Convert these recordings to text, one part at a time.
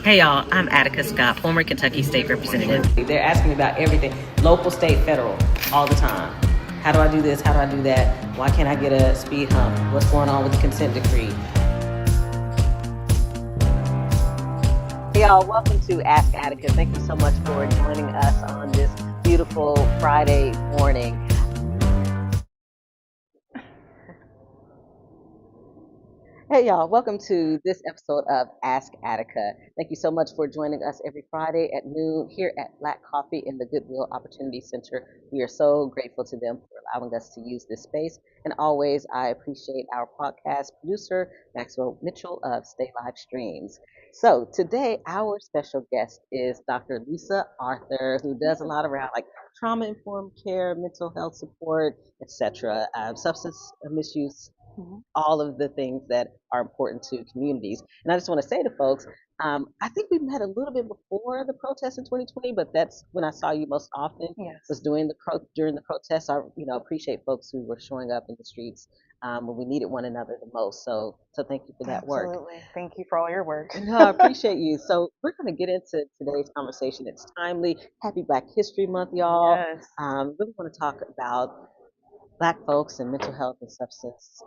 Hey y'all, I'm Attica Scott, former Kentucky State Representative. They're asking me about everything, local, state, federal, all the time. How do I do this? How do I do that? Why can't I get a speed hump? What's going on with the consent decree? Hey y'all, welcome to Ask Attica. Thank you so much for joining us on this beautiful Friday morning. Hey y'all, welcome to this episode of Ask Attica. Thank you so much for joining us every Friday at noon here at Black Coffee in the Goodwill Opportunity Center. We are so grateful to them for allowing us to use this space. And always, I appreciate our podcast producer, Maxwell Mitchell of Stay Live Streams. So today, our special guest is Dr. Lisa Arthur, who does a lot around like trauma-informed care, mental health support, etc., substance misuse, all of the things that are important to communities. And I just want to say to folks, I think we met a little bit before the protest in 2020, but that's when I saw you most often. Yes. Was during the protests. I appreciate folks who were showing up in the streets when we needed one another the most. So thank you for that work. Absolutely. Thank you for all your work. No, I appreciate you. So we're going to get into today's conversation. It's timely. Happy Black History Month, y'all. Yes. Really want to talk about Black folks and mental health and substance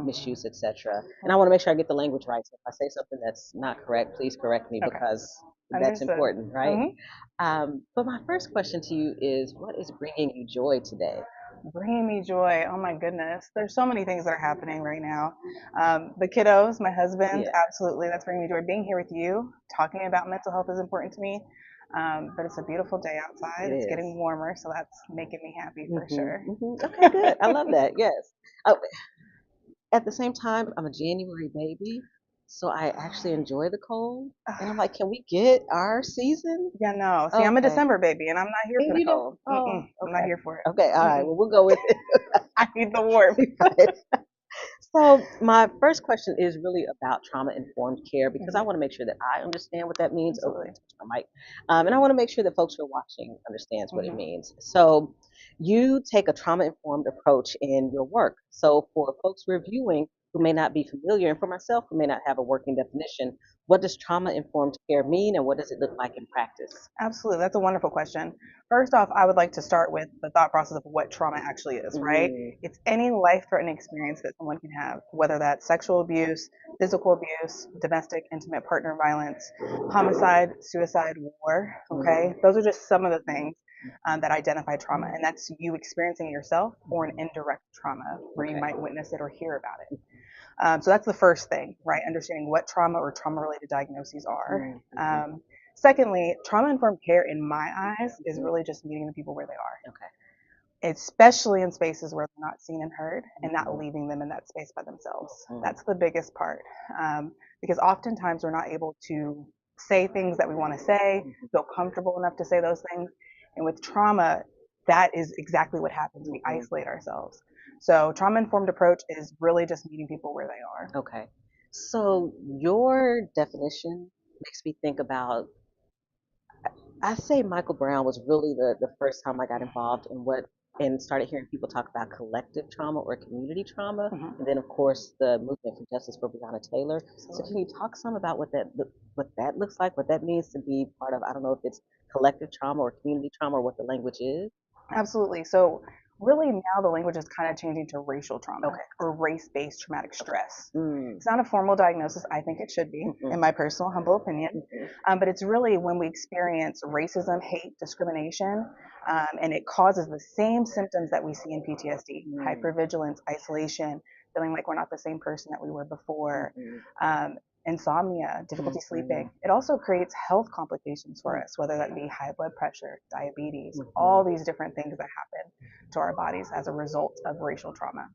misuse, etc. And I want to make sure I get the language right. So if I say something that's not correct, please correct me Okay. because that's Understood. important, right? Mhm. But my first question to you is, what is bringing you joy today? Bringing me joy. Oh my goodness. There's so many things that are happening right now. The kiddos, my husband, Yeah. absolutely. That's bringing me joy. Being here with you, talking about mental health is important to me. But it's a beautiful day outside. It's getting warmer, so that's making me happy for sure. Okay, good. I love that. Yes. Oh, at the same time, I'm a January baby, so I actually enjoy the cold. And I'm like, can we get our season? Yeah, no. See, I'm a Okay. December baby, and I'm not here for the You don't- cold. oh, I'm not here for it. Okay, all right. Well, we'll go with it. I need the warmth. Right. So my first question is really about trauma-informed care because I want to make sure that I understand what that means. Oh, Absolutely. I might, and I want to make sure that folks who are watching understands what it Mhm. means. So you take a trauma-informed approach in your work. So for folks reviewing who may not be familiar, and for myself who may not have a working definition, what does trauma-informed care mean, and what does it look like in practice? Absolutely. That's a wonderful question. First off, I would like to start with the thought process of what trauma actually is, right? It's any life threatening experience that someone can have, whether that's sexual abuse, physical abuse, domestic, intimate partner violence, homicide, suicide, war, okay? Those are just some of the things that identify trauma, and that's you experiencing it yourself or an indirect trauma where you might witness it or hear about it. So that's the first thing, right? Understanding what trauma or trauma related diagnoses are. Secondly, trauma informed care, in my eyes, is really just meeting the people where they are. Okay. Especially in spaces where they're not seen and heard and not leaving them in that space by themselves. That's the biggest part. Because oftentimes we're not able to say things that we want to say, feel comfortable enough to say those things. And with trauma, that is exactly what happens. We isolate ourselves. So trauma informed approach is really just meeting people where they are. Okay. So your definition makes me think about, I say Michael Brown was really the first time I got involved in and started hearing people talk about collective trauma or community trauma. And then of course the movement for justice for Breonna Taylor. So can you talk some about what that looks like, what that means to be part of, I don't know if it's collective trauma or community trauma or what the language is? Absolutely. So really now the language is kind of changing to racial trauma or race-based traumatic stress. It's not a formal diagnosis. I think it should be, in my personal humble opinion. But it's really when we experience racism, hate, discrimination, and it causes the same symptoms that we see in PTSD: hypervigilance, isolation, feeling like we're not the same person that we were before, insomnia, difficulty sleeping. It also creates health complications for us, whether that be high blood pressure, diabetes, all these different things that happen to our bodies as a result of racial trauma.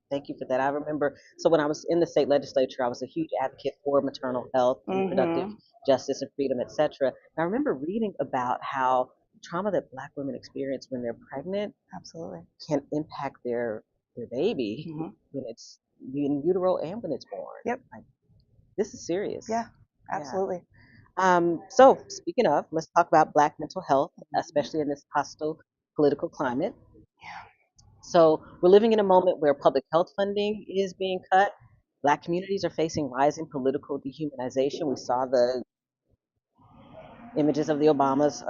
Thank you for that. I remember, so when I was in the state legislature, I was a huge advocate for maternal health, reproductive justice and freedom, etc. And I remember reading about how trauma that Black women experience when they're pregnant Absolutely can impact their baby when it's in utero and when it's born. Yep. Like, this is serious. Yeah, absolutely. So speaking of, let's talk about Black mental health, especially in this hostile political climate. So we're living in a moment where public health funding is being cut. Black communities are facing rising political dehumanization. We saw the images of the Obamas.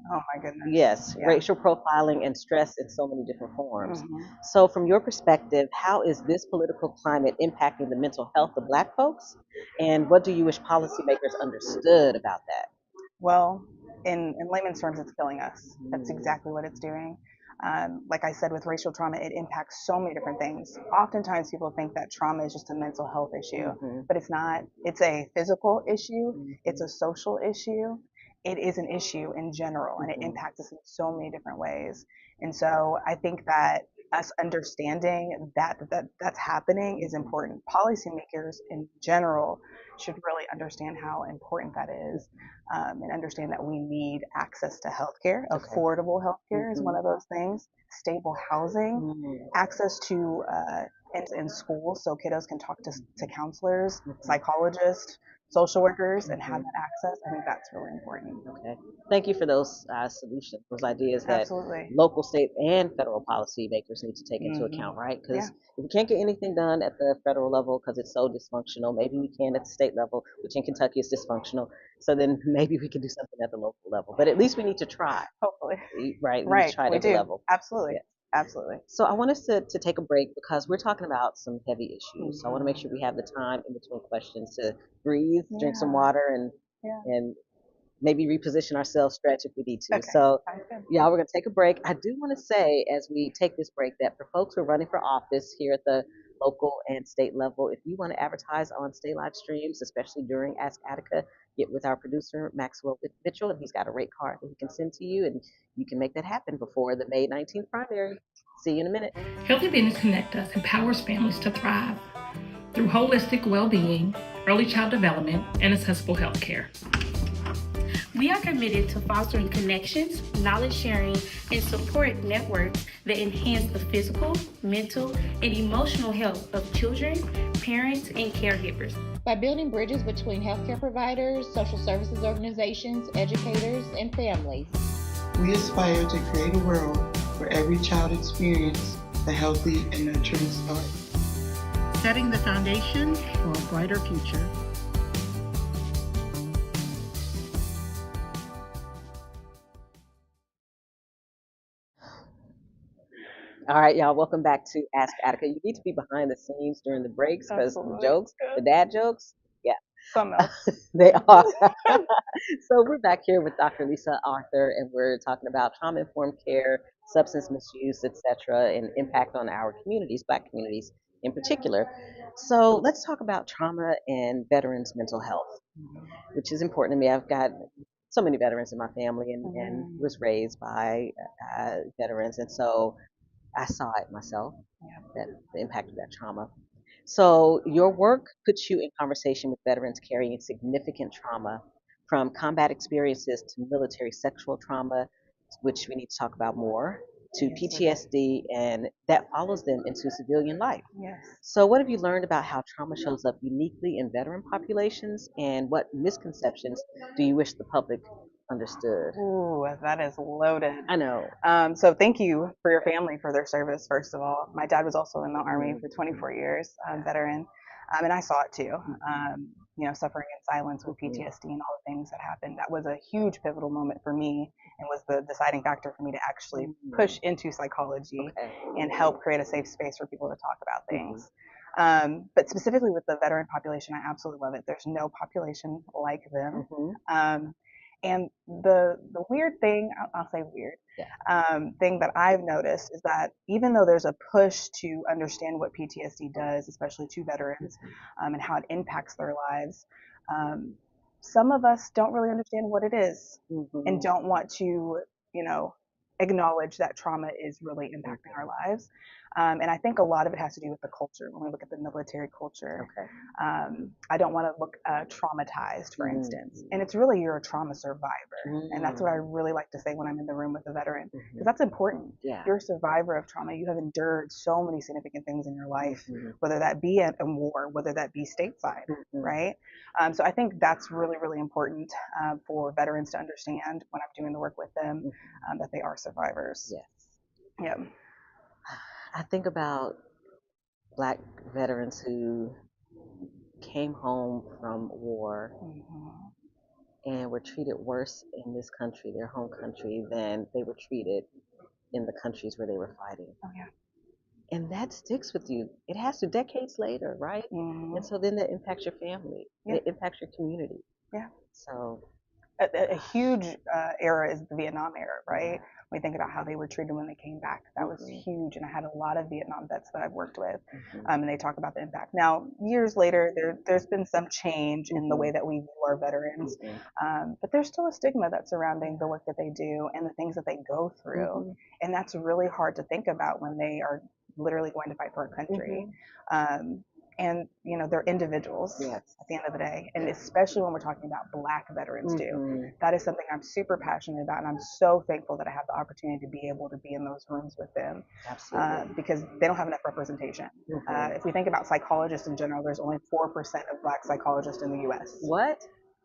Oh my goodness. Yes, Yeah. racial profiling and stress in so many different forms. Mhm. So, from your perspective, how is this political climate impacting the mental health of Black folks? And what do you wish policymakers understood about that? Well, in layman's terms, it's killing us. That's exactly what it's doing. Like I said, with racial trauma, it impacts so many different things. Oftentimes, people think that trauma is just a mental health issue, but it's not. It's a physical issue, it's a social issue, it is an issue in general, and it impacts us in so many different ways. And so I think that us understanding that's happening is important. Policymakers in general should really understand how important that is, and understand that we need access to healthcare. Okay. Affordable healthcare is one of those things. Stable housing, access to in schools so kiddos can talk to counselors, psychologists, social workers, and have that access. I think that's really important. Okay. Thank you for those solutions, those ideas that Absolutely. local, state, and federal policymakers need to take into account, right? Because Yeah. if we can't get anything done at the federal level because it's so dysfunctional, maybe we can at the state level, which in Kentucky is dysfunctional. So then maybe we can do something at the local level. But at least we need to try, Hopefully. right? We need Right. to try at We every do. level. Absolutely. Yeah. Absolutely. So I want us to take a break because we're talking about some heavy issues. So I want to make sure we have the time in between questions to breathe, drink some water, and maybe reposition ourselves, stretch if we need to. Okay. So, Sounds good. yeah, we're going to take a break. I do want to say, as we take this break, that for folks who are running for office here at the local and state level, if you want to advertise on state live streams, especially during Ask Attica, get with our producer, Maxwell Mitchell, and he's got a rate card that he can send to you, and you can make that happen before the May 19th primary. See you in a minute. Healthy Business Connect Us empowers families to thrive through holistic well-being, early child development, and accessible health care. We are committed to fostering connections, knowledge sharing, and support networks that enhance the physical, mental, and emotional health of children, parents, and caregivers. By building bridges between healthcare providers, social services organizations, educators, and families. We aspire to create a world where every child experiences a healthy and nurturing start. Setting the foundation for a brighter future. All right, y'all, welcome back to Ask Attica. You need to be behind the scenes during the breaks because the Absolutely. jokes, the dad jokes, yeah, Something else. they are. So we're back here with Dr. Lisa Arthur, and we're talking about trauma-informed care, substance misuse, etc., and impact on our communities, Black communities in particular. So let's talk about trauma and veterans' mental health, which is important to me. I've got so many veterans in my family and was raised by veterans, and so I saw it myself, that the impact of that trauma. So your work puts you in conversation with veterans carrying significant trauma, from combat experiences to military sexual trauma, which we need to talk about more, to PTSD, and that follows them into civilian life. Yes. So what have you learned about how trauma shows up uniquely in veteran populations, and what misconceptions do you wish the public understood? Ooh, that is loaded. I know. So thank you for your family for their service, first of all. My dad was also in the Army for 24 years, veteran, and I saw it too. Suffering in silence with PTSD and all the things that happened. That was a huge pivotal moment for me and was the deciding factor for me to actually push into psychology and help create a safe space for people to talk about things. But specifically with the veteran population, I absolutely love it. There's no population like them. And the weird thing, I'll say weird, thing that I've noticed is that even though there's a push to understand what PTSD does, especially to veterans, and how it impacts their lives, some of us don't really understand what it is and don't want to, acknowledge that trauma is really impacting our lives. And I think a lot of it has to do with the culture. When we look at the military culture, I don't want to look traumatized, for instance. And it's really, you're a trauma survivor. And that's what I really like to say when I'm in the room with a veteran, because that's important. You're a survivor of trauma. You have endured so many significant things in your life, whether that be a war, whether that be stateside, right? So I think that's really, really important for veterans to understand when I'm doing the work with them, that they are survivors. Yeah. I think about Black veterans who came home from war and were treated worse in this country, their home country, than they were treated in the countries where they were fighting. Oh, yeah. And that sticks with you. It has to, decades later, right? Mm-hmm. And so then that impacts your family. Yeah. It impacts your community. Yeah. So A huge era is the Vietnam era, right? When we think about how they were treated when they came back, that was huge. And I had a lot of Vietnam vets that I've worked with, and they talk about the impact. Now, years later, there's been some change in the way that we view our veterans, but there's still a stigma that's surrounding the work that they do and the things that they go through. And that's really hard to think about when they are literally going to fight for our country. And they're individuals at the end of the day, and especially when we're talking about Black veterans too. That is something I'm super passionate about, and I'm so thankful that I have the opportunity to be able to be in those rooms with them. Absolutely. Because they don't have enough representation. If we think about psychologists in general, there's only 4% of Black psychologists in the U.S. What?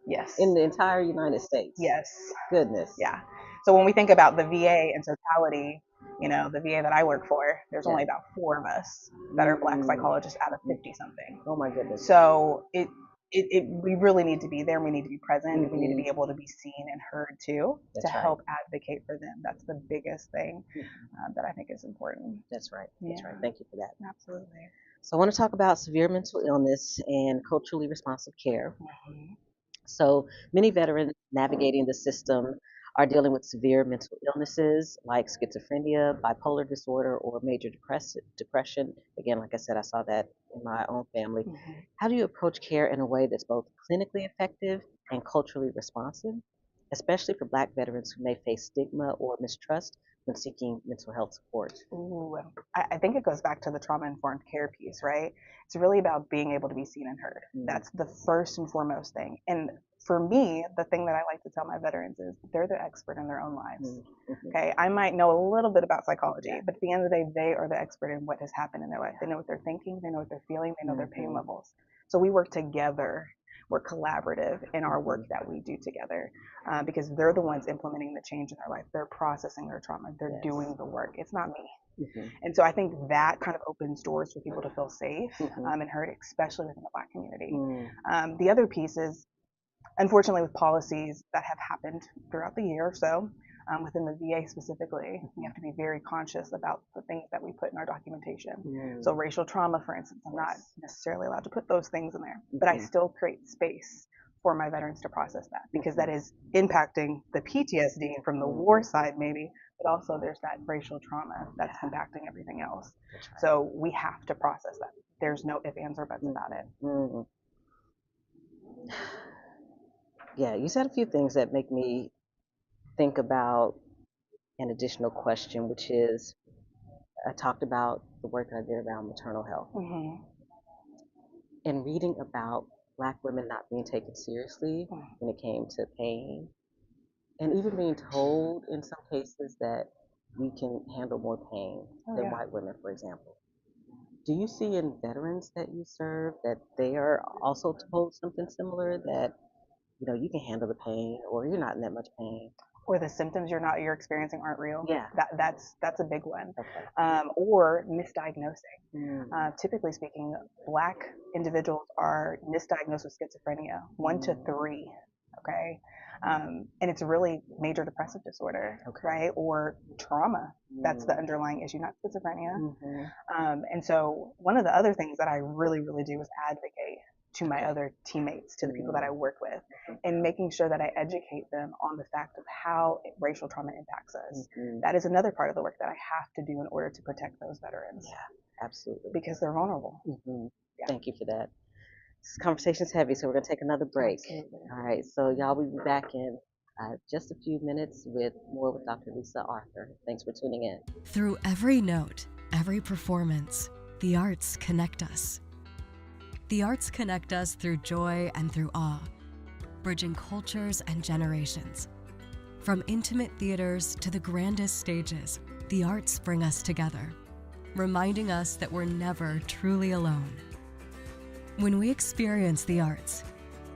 Yes. In the entire United States? Yes. Goodness. Yeah. So when we think about the VA in totality, the VA that I work for, there's only about 4 of us that are Black psychologists out of 50 something. Oh my goodness. So we really need to be there. We need to be present. We need to be able to be seen and heard too, help advocate for them. That's the biggest thing that I think is important. That's right. That's right. Thank you for that. Absolutely. So I want to talk about severe mental illness and culturally responsive care. So many veterans navigating the system are dealing with severe mental illnesses like schizophrenia, bipolar disorder, or major depression. Again, like I said, I saw that in my own family. How do you approach care in a way that's both clinically effective and culturally responsive, especially for Black veterans who may face stigma or mistrust when seeking mental health support? Ooh, I think it goes back to the trauma-informed care piece, right? It's really about being able to be seen and heard. That's the first and foremost thing. And for me, the thing that I like to tell my veterans is they're the expert in their own lives. Okay, I might know a little bit about psychology, but at the end of the day, they are the expert in what has happened in their life. They know what they're thinking, they know what they're feeling, they know their pain levels. So we work together. We're collaborative in our work that we do together because they're the ones implementing the change in their life. They're processing their trauma. They're doing the work. It's not me. And so I think that kind of opens doors for people to feel safe and heard, especially within the Black community. The other piece is, unfortunately, with policies that have happened throughout the year or so, within the VA specifically, we have to be very conscious about the things that we put in our documentation. So racial trauma, for instance, I'm not necessarily allowed to put those things in there, but I still create space for my veterans to process that because that is impacting the PTSD from the war side maybe, but also there's that racial trauma that's impacting everything else. So we have to process that. There's no ifs, ands, or buts about it. Yeah, you said a few things that make me think about an additional question, which is I talked about the work that I did around maternal health and reading about Black women not being taken seriously when it came to pain, and even being told in some cases that we can handle more pain than white women, for example. Do you see in veterans that you serve that they are also told something similar, that you can handle the pain, or you're not in that much pain, or the symptoms you're experiencing aren't real? That's a big one. Or misdiagnosing. Typically speaking, Black individuals are misdiagnosed with schizophrenia 1 to 3. Okay. And it's really major depressive disorder, right? Or trauma. That's the underlying issue, not schizophrenia. And so one of the other things that I really, really do is advocate to my other teammates, to the people that I work with, and making sure that I educate them on the fact of how racial trauma impacts us. That is another part of the work that I have to do in order to protect those veterans. Yeah, absolutely. Because they're vulnerable. Thank you for that. This conversation's heavy, so we're going to take another break. All right, so y'all will be back in just a few minutes with more with Dr. Lisa Arthur. Thanks for tuning in. Through every note, every performance, the arts connect us. The arts connect us through joy and through awe, bridging cultures and generations. From intimate theaters to the grandest stages, the arts bring us together, reminding us that we're never truly alone. When we experience the arts,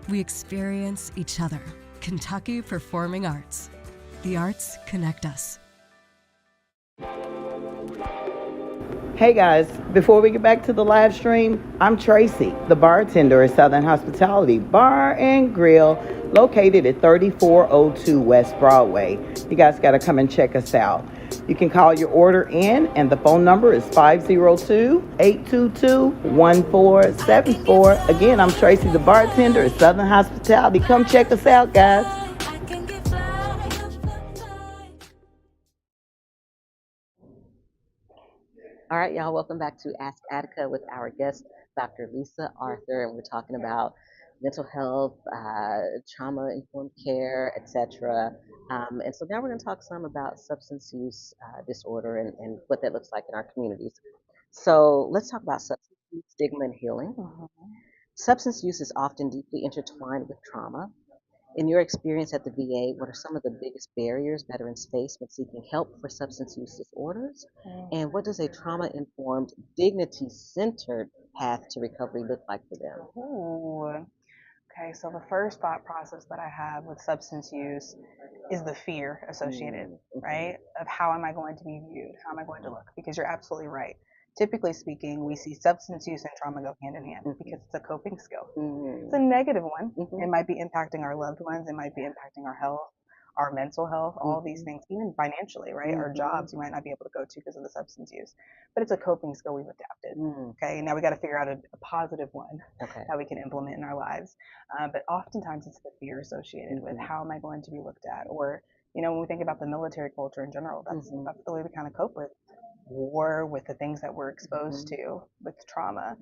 we experience each other. Kentucky Performing Arts. The arts connect us. Hey guys, before we get back to the live stream, I'm Tracy, the bartender at Southern Hospitality Bar and Grill, located at 3402 West Broadway. You guys got to come and check us out. You can call your order in, and the phone number is 502-822-1474. Again, I'm Tracy, the bartender at Southern Hospitality. Come check us out, guys. All right, y'all, welcome back to Ask Attica with our guest, Dr. Lisa Arthur, and we're talking about mental health, trauma-informed care, etc. And so now we're going to talk some about substance use disorder and what that looks like in our communities. So let's talk about substance use, stigma, and healing. Substance use is often deeply intertwined with trauma. In your experience at the VA, what are some of the biggest barriers veterans face when seeking help for substance use disorders? And what does a trauma-informed, dignity-centered path to recovery look like for them? Ooh. Okay, so the first thought process that I have with substance use is the fear associated, right? Of how am I going to be viewed? How am I going to look? Because you're absolutely right. Typically speaking, we see substance use and trauma go hand in hand because it's a coping skill. It's a negative one. It might be impacting our loved ones. It might be impacting our health, our mental health, all these things, even financially, right? Our jobs you might not be able to go to because of the substance use. But it's a coping skill we've adapted. Okay, now we got to figure out a positive one that we can implement in our lives. But oftentimes it's the fear associated with how am I going to be looked at? Or, when we think about the military culture in general, that's the way we kind of cope with war, with the things that we're exposed to with trauma.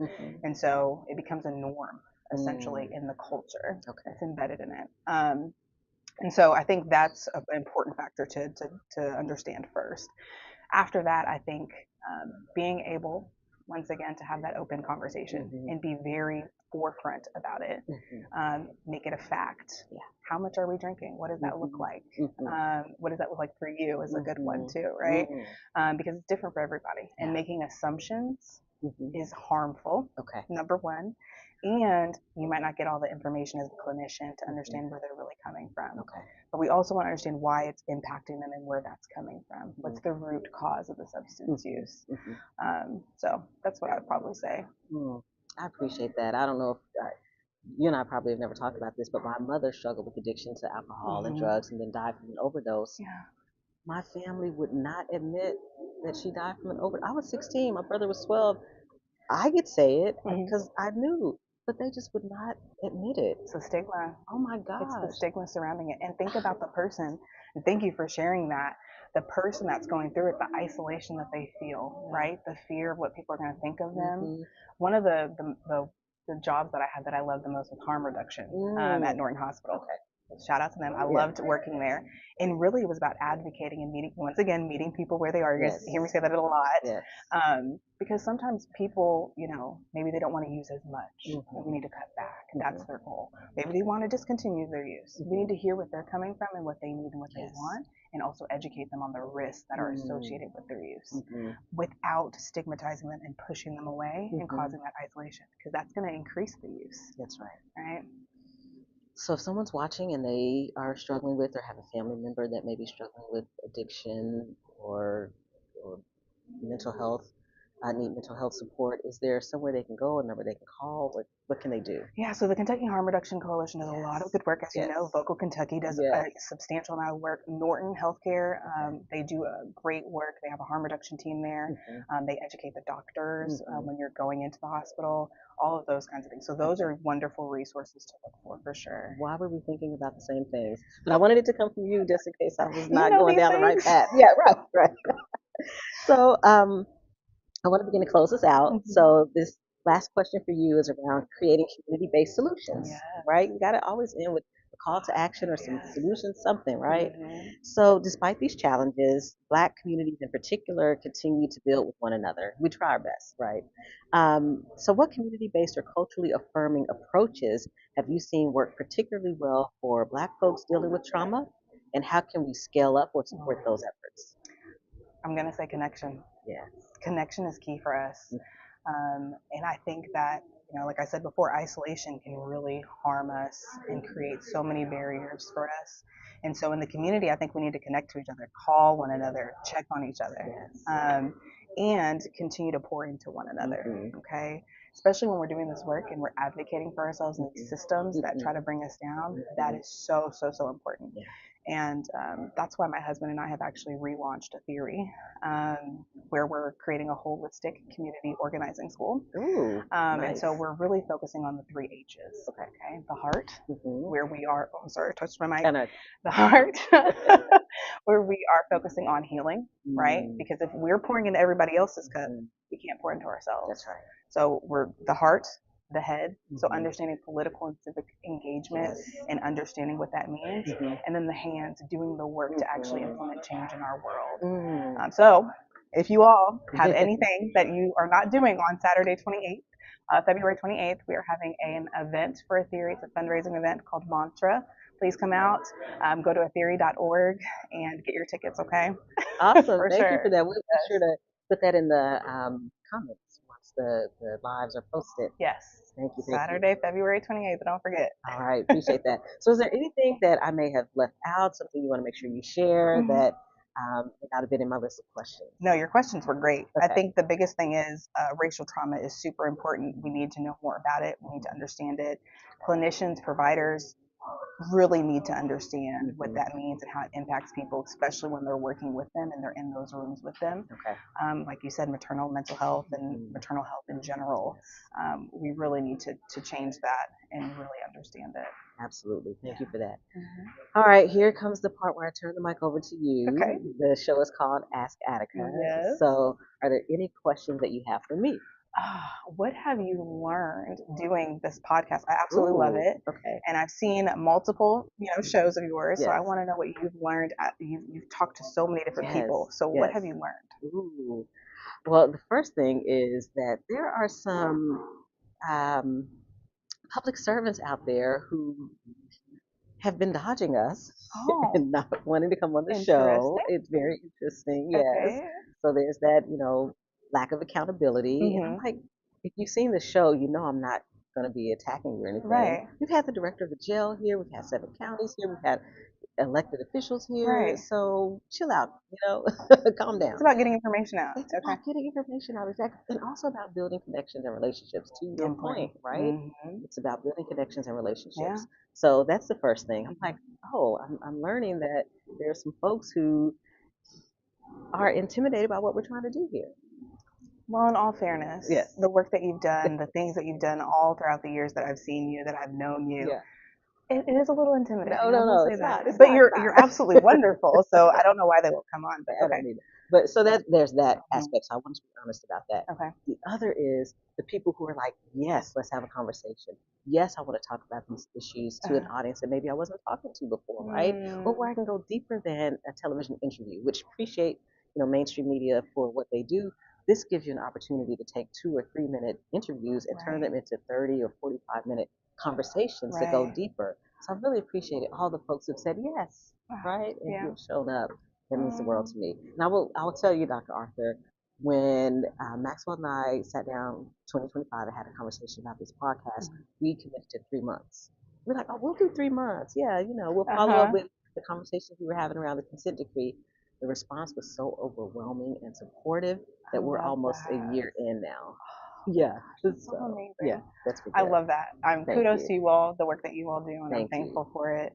And so it becomes a norm essentially in the culture. It's embedded in it. And so I think that's an important factor to understand first. After that, I think being able, once again, to have that open conversation and be very forefront about it. Make it a fact. How much are we drinking? What does that look like? What does that look like for you is a good one too, right? Because it's different for everybody. And making assumptions is harmful, number one. And you might not get all the information as a clinician to understand where they're really coming from. But we also want to understand why it's impacting them and where that's coming from. What's the root cause of the substance use? So that's what I would probably say. I appreciate that. I don't know if you and I probably have never talked about this, but my mother struggled with addiction to alcohol and drugs and then died from an overdose. My family would not admit that she died from an overdose. I was 16. My brother was 12. I could say it because I knew, but they just would not admit it. It's the stigma. Oh my gosh. It's the stigma surrounding it. And think about the person, and thank you for sharing that. The person that's going through it, the isolation that they feel, right? The fear of what people are going to think of them. One of the jobs that I had that I loved the most was harm reduction at Norton Hospital. Shout out to them. I loved working there. And really it was about advocating and meeting people where they are. You guys hear me say that a lot. Because sometimes people, maybe they don't want to use as much. And we need to cut back. That's their goal. Maybe they want to discontinue their use. We need to hear what they're coming from and what they need and what they want, and also educate them on the risks that are associated with their use without stigmatizing them and pushing them away and causing that isolation, because that's going to increase the use. That's right. Right? So if someone's watching and they are struggling with or have a family member that may be struggling with addiction or mental health, need mental health support, is there somewhere they can go, a number they can call? What can they do? Yeah, so the Kentucky Harm Reduction Coalition does a lot of good work. As you know, Vocal Kentucky does a substantial amount of work. Norton Healthcare, they do a great work. They have a harm reduction team there. They educate the doctors when you're going into the hospital, all of those kinds of things. So those are wonderful resources to look for sure. Why were we thinking about the same things? But I wanted it to come from you just in case I was not going down the right path. Yeah, right. So I want to begin to close this out. So this last question for you is around creating community-based solutions, right? You got to always end with a call to action or some solutions, something, right? So despite these challenges, Black communities in particular continue to build with one another. We try our best, right? So what community-based or culturally affirming approaches have you seen work particularly well for Black folks dealing with trauma? And how can we scale up or support those efforts? I'm going to say connection. Connection is key for us. And I think that, like I said before, isolation can really harm us and create so many barriers for us. And so in the community, I think we need to connect to each other, call one another, check on each other. and continue to pour into one another. Okay. Especially when we're doing this work and we're advocating for ourselves in these systems that try to bring us down, that is so, so, so important. And that's why my husband and I have actually relaunched a theory where we're creating a holistic community organizing school. And so we're really focusing on the 3 H's. Okay. The heart, where we are, oh, I'm sorry, I touched my mic. The heart, where we are focusing on healing, right? Because if we're pouring into everybody else's cup, we can't pour into ourselves. That's right. So we're the heart, the head, so understanding political and civic engagement and understanding what that means, and then the hands, doing the work to actually implement change in our world. So if you all have anything that you are not doing on Saturday 28th, February 28th, we are having an event for a theory. It's a fundraising event called Mantra. Please come out, go to atheory.org and get your tickets, okay? Awesome. Thank you for that. We'll be sure to put that in the comments once the lives are posted. Yes. Thank you. Saturday, February 28th, don't forget. All right, appreciate that. So is there anything that I may have left out, something you want to make sure you share that may not have been in my list of questions? No, your questions were great. Okay. I think the biggest thing is racial trauma is super important. We need to know more about it. We need to understand it. Clinicians, providers really need to understand what that means and how it impacts people, especially when they're working with them and they're in those rooms with them. Okay. Like you said, maternal mental health and maternal health in general. We really need to change that and really understand it. Absolutely. Thank you for that. All right, here comes the part where I turn the mic over to you. Okay. The show is called Ask Attica. Yes. So are there any questions that you have for me? What have you learned doing this podcast? I absolutely love it. Okay. And I've seen multiple, shows of yours. So I want to know what you've learned. You've talked to so many different people. So what have you learned? Well, the first thing is that there are some public servants out there who have been dodging us and not wanting to come on the show. It's very interesting. Yes. Okay. So there's that, lack of accountability. And I'm like, if you've seen the show, I'm not going to be attacking you or anything. Right. We've had the director of the jail here. We've had 7 counties here. We've had elected officials here. Right. So chill out, calm down. It's about getting information out. It's about getting information out, exactly. And also about building connections and relationships, to your point, right? It's about building connections and relationships. Yeah. So that's the first thing. I'm like, I'm learning that there are some folks who are intimidated by what we're trying to do here. Well, in all fairness, the work that you've done, the things that you've done all throughout the years that I've seen you, that I've known you, it is a little intimidating. No, it's not. But you're absolutely wonderful. So I don't know why they won't come on. But okay. But so there's that aspect. So I want to be honest about that. Okay. The other is the people who are like, yes, let's have a conversation. Yes, I want to talk about these issues to an audience that maybe I wasn't talking to before, right? Or where I can go deeper than a television interview, which appreciate mainstream media for what they do. This gives you an opportunity to take 2 or 3 minute interviews and turn them into 30 or 45-minute conversations that go deeper. So I really appreciate it. All the folks who've said yes, right? And who've shown up. That means the world to me. And I will tell you, Dr. Arthur, when Maxwell and I sat down 2025 and had a conversation about this podcast, we committed to 3 months. We're like, we'll do 3 months. Yeah, we'll follow up with the conversations we were having around the consent decree. The response was so overwhelming and supportive that we're almost a year in now. Yeah. So amazing. Yeah, that's I love that. Kudos to you all, the work that you all do, and I'm thankful for it.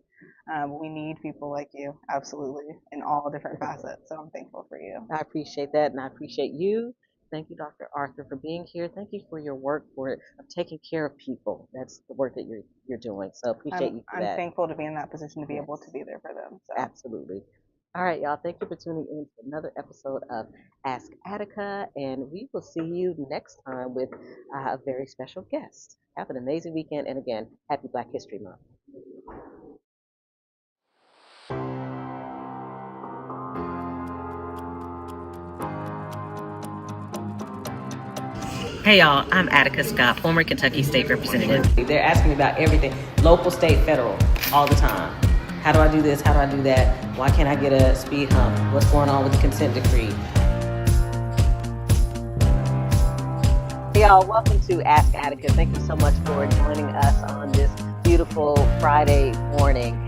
We need people like you, absolutely, in all different facets. So I'm thankful for you. I appreciate that, and I appreciate you. Thank you, Dr. Arthur, for being here. Thank you for your work for taking care of people. That's the work that you're doing. So appreciate you for that. I'm thankful to be in that position to be able to be there for them. So. Absolutely. All right, y'all. Thank you for tuning in to another episode of Ask Attica, and we will see you next time with a very special guest. Have an amazing weekend, and again, happy Black History Month. Hey y'all, I'm Attica Scott, former Kentucky State Representative. They're asking me about everything, local, state, federal, all the time. How do I do this? How do I do that? Why can't I get a speed hump? What's going on with the consent decree? Hey y'all, welcome to Ask Attica. Thank you so much for joining us on this beautiful Friday morning.